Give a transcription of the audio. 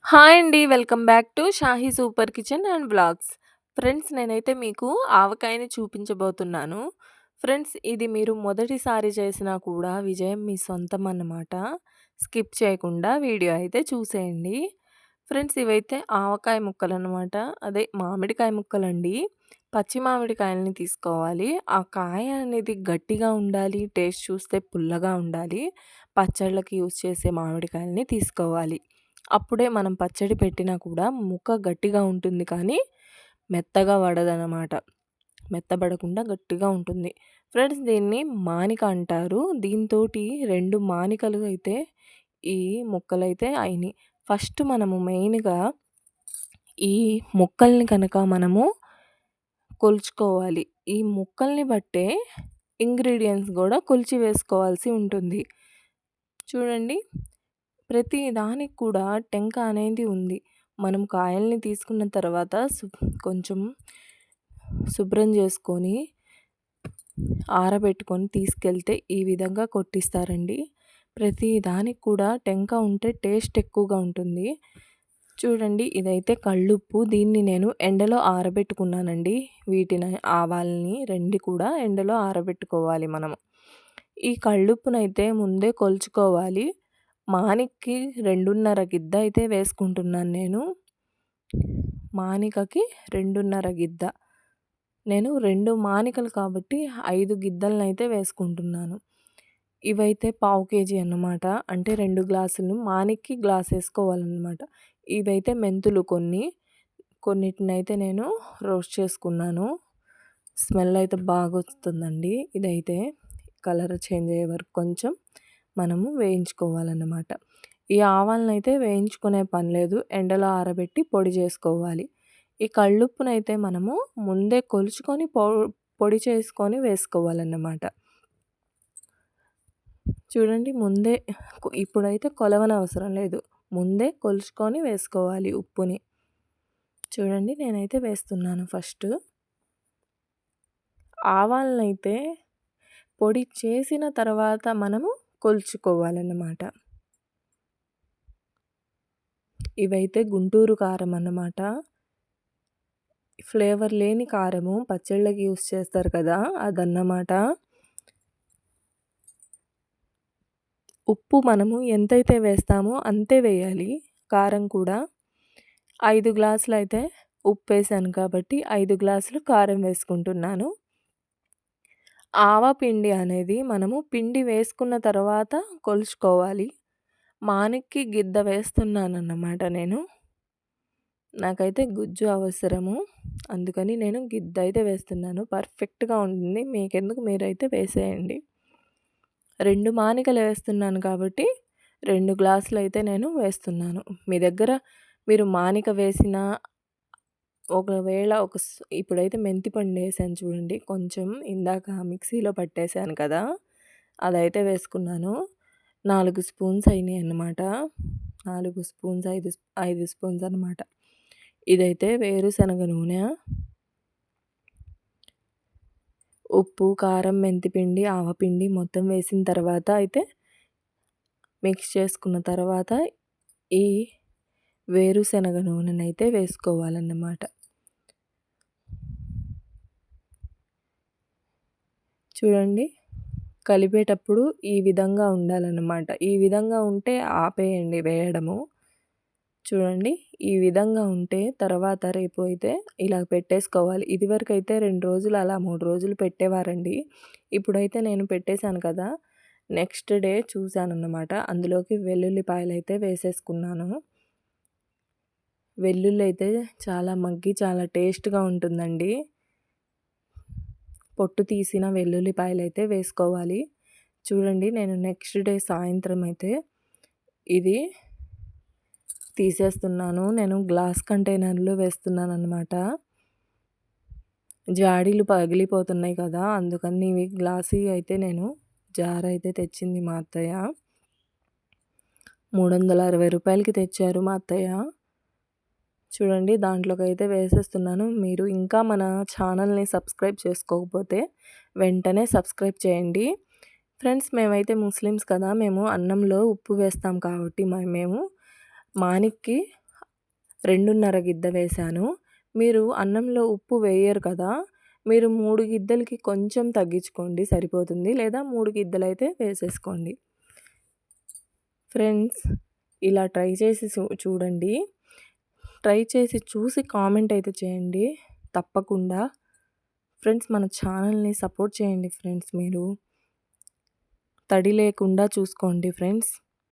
Hi అండి. Welcome back to 'Shahi super kitchen and vlogs'. Friends నేనైతే మీకు ఆవకాయని చూపించబోతున్నాను. ఫ్రెండ్స్ ఇది మీరు మొదటిసారి చేసినా కూడా విజయం మీ సొంతం అన్నమాట. స్కిప్ చేయకుండా వీడియో అయితే చూసేయండి. ఫ్రెండ్స్ ఇవైతే ఆవకాయ ముక్కలనమాట. అదే మామిడికాయ ముక్కలండి. పచ్చి మామిడికాయలని తీసుకోవాలి. ఆ కాయ అనేది గట్టిగా ఉండాలి. టేస్ట్ చూస్తే పుల్లగా ఉండాలి. పచ్చళ్ళకి యూజ్ చేసే మామిడికాయలని తీసుకోవాలి. అప్పుడే మనం పచ్చడి పెట్టినా కూడా ముక్క గట్టిగా ఉంటుంది కానీ మెత్తగా పడదనమాట. మెత్తబడకుండా గట్టిగా ఉంటుంది. ఫ్రెండ్స్ దీన్ని మానిక అంటారు. దీంతోటి 2 మానికలు అయితే ఈ ముక్కలైతే అయినాయి. ఫస్ట్ మనము మెయిన్‌గా ఈ ముక్కల్ని కనుక మనము కొలుచుకోవాలి. ఈ ముక్కల్ని బట్టే ఇంగ్రీడియెంట్స్ గూడా కొలిచి వేసుకోవాల్సి ఉంటుంది. చూడండి ప్రతి దానికి కూడా టెంక అనేది ఉంది. మనం కాయల్ని తీసుకున్న తర్వాత కొంచెం శుభ్రం చేసుకొని, ఆరబెట్టుకొని తీసుకెళ్తే ఈ విధంగా కొట్టిస్తారండి. ప్రతి దానికి కూడా టెంక ఉంటే టేస్ట్ ఎక్కువగా ఉంటుంది. చూడండి ఇదైతే కల్లుప్పు. దీన్ని నేను ఎండలో ఆరబెట్టుకున్నానండి. వీటిని ఆవాల్ని 2 కూడా ఎండలో ఆరబెట్టుకోవాలి మనము. ఈ కల్లుప్పునైతే ముందే కొలుచుకోవాలి. మానికకి 2.5 గిద్ద అయితే వేసుకుంటున్నాను నేను. మానికకి 2.5 గిద్ద. నేను 2 మానికలు కాబట్టి 5 గిద్దలనైతే వేసుకుంటున్నాను. ఇవైతే పావు కేజీ అన్నమాట. అంటే 2 గ్లాసులు మానిక్కి గ్లాస్ ఏసుకోవాలన్నమాట. ఇవైతే మెంతులు కొన్నిటినైతే నేను రోస్ట్ చేసుకున్నాను. స్మెల్ అయితే బాగొస్తుందండి. ఇదైతే కలర్ చేంజ్ అయ్యే వరకు కొంచెం మనము వేయించుకోవాలన్నమాట. ఈ ఆవాలనైతే వేయించుకునే పని లేదు. ఎండలో ఆరబెట్టి పొడి చేసుకోవాలి. ఈ కల్లుప్పునైతే మనము ముందే కొలుచుకొని పొడి చేసుకొని వేసుకోవాలన్నమాట. చూడండి ముందే ఇప్పుడైతే కొలవనవసరం లేదు. ముందే కొలుచుకొని వేసుకోవాలి ఉప్పుని. చూడండి నేనైతే వేస్తున్నాను ఫస్ట్. ఆవాలనైతే పొడి చేసిన తర్వాత మనము కొలుచుకోవాలన్నమాట. ఇవైతే గుంటూరు కారం అన్నమాట. ఫ్లేవర్ లేని కారము పచ్చళ్ళకి యూజ్ చేస్తారు కదా! అదన్నమాట. ఉప్పు మనము ఎంతైతే వేస్తామో అంతే వేయాలి. కారం కూడా 5 గ్లాసులైతే ఉప్పేసాను కాబట్టి 5 గ్లాసులు కారం వేసుకుంటున్నాను. ఆవపిండి అనేది మనము పిండి వేసుకున్న తర్వాత కొలుచుకోవాలి. మానిక్కి గిద్ద వేస్తున్నానన్నమాట నేను. నాకైతే గుజ్జు అవసరము. అందుకని నేను గిద్ద అయితే వేస్తున్నాను. పర్ఫెక్ట్‌గా ఉంటుంది. మీకెందుకు మీరైతే వేసేయండి. 2 మానికలు వేస్తున్నాను కాబట్టి 2 గ్లాసులైతే నేను వేస్తున్నాను. మీ దగ్గర మీరు మానిక వేసినా ఒకవేళ ఇప్పుడైతే మెంతి పండేసాను చూడండి. కొంచెం ఇందాక మిక్సీలో పట్టేసాను కదా! అదైతే వేసుకున్నాను. 4 స్పూన్స్ అయినాయన్నమాట. 4 స్పూన్స్ 5 స్పూన్స్ అనమాట. ఇదైతే వేరుశనగ నూనె, ఉప్పు, కారం, మెంతిపిండి, ఆవపిండి మొత్తం వేసిన తర్వాత అయితే మిక్స్ చేసుకున్న తర్వాత ఈ వేరుశనగ నూనెనైతే వేసుకోవాలన్నమాట. చూడండి కలిపేటప్పుడు ఈ విధంగా ఉండాలన్నమాట. ఈ విధంగా ఉంటే ఆపేయండి వేయడము. చూడండి ఈ విధంగా ఉంటే తర్వాత రేపు అయితే ఇలా పెట్టేసుకోవాలి. ఇదివరకైతే 2 రోజులు అలా 3 రోజులు పెట్టేవారండి. ఇప్పుడైతే నేను పెట్టేశాను కదా! నెక్స్ట్ డే చూశానన్నమాట. అందులోకి వెల్లుల్లిపాయలైతే వేసేసుకున్నాను. వెల్లుల్లి అయితే చాలా మగ్గి చాలా టేస్ట్‌గా ఉంటుందండి. పొట్టు తీసిన వెల్లుల్లిపాయలైతే వేసుకోవాలి. చూడండి నేను నెక్స్ట్ డే సాయంత్రం అయితే ఇది తీసేస్తున్నాను. నేను గ్లాస్ కంటైనర్‌లో వేస్తున్నానన్నమాట. జాడీలు పగిలిపోతున్నాయి కదా! అందుకని ఇవి గ్లాసీ అయితే నేను జార్ అయితే తెచ్చింది మా అత్తయ్య. రూ. 360కి తెచ్చారు మా అత్తయ్య. చూడండి దాంట్లోకైతే వేసేస్తున్నాను. మీరు ఇంకా మన ఛానల్‌ని సబ్స్క్రైబ్ చేసుకోకపోతే వెంటనే సబ్స్క్రైబ్ చేయండి. ఫ్రెండ్స్ మేమైతే ముస్లిమ్స్ కదా! మేము అన్నంలో ఉప్పు వేస్తాం కాబట్టి మేము మానిక్కి 2:30 గిద్ద వేశాను. మీరు అన్నంలో ఉప్పు వేయరు కదా! మీరు 3 గిద్దలకి కొంచెం తగ్గించుకోండి సరిపోతుంది. లేదా 3 గిద్దలైతే వేసేసుకోండి. ఫ్రెండ్స్ ఇలా ట్రై చేసి చూడండి. ట్రై చేసి చూసి కామెంట్ అయితే చేయండి తప్పకుండా. ఫ్రెండ్స్ మన ఛానల్‌ని సపోర్ట్ చేయండి ఫ్రెండ్స్ మీరు. తడి లేకుండా చూసుకోండి ఫ్రెండ్స్.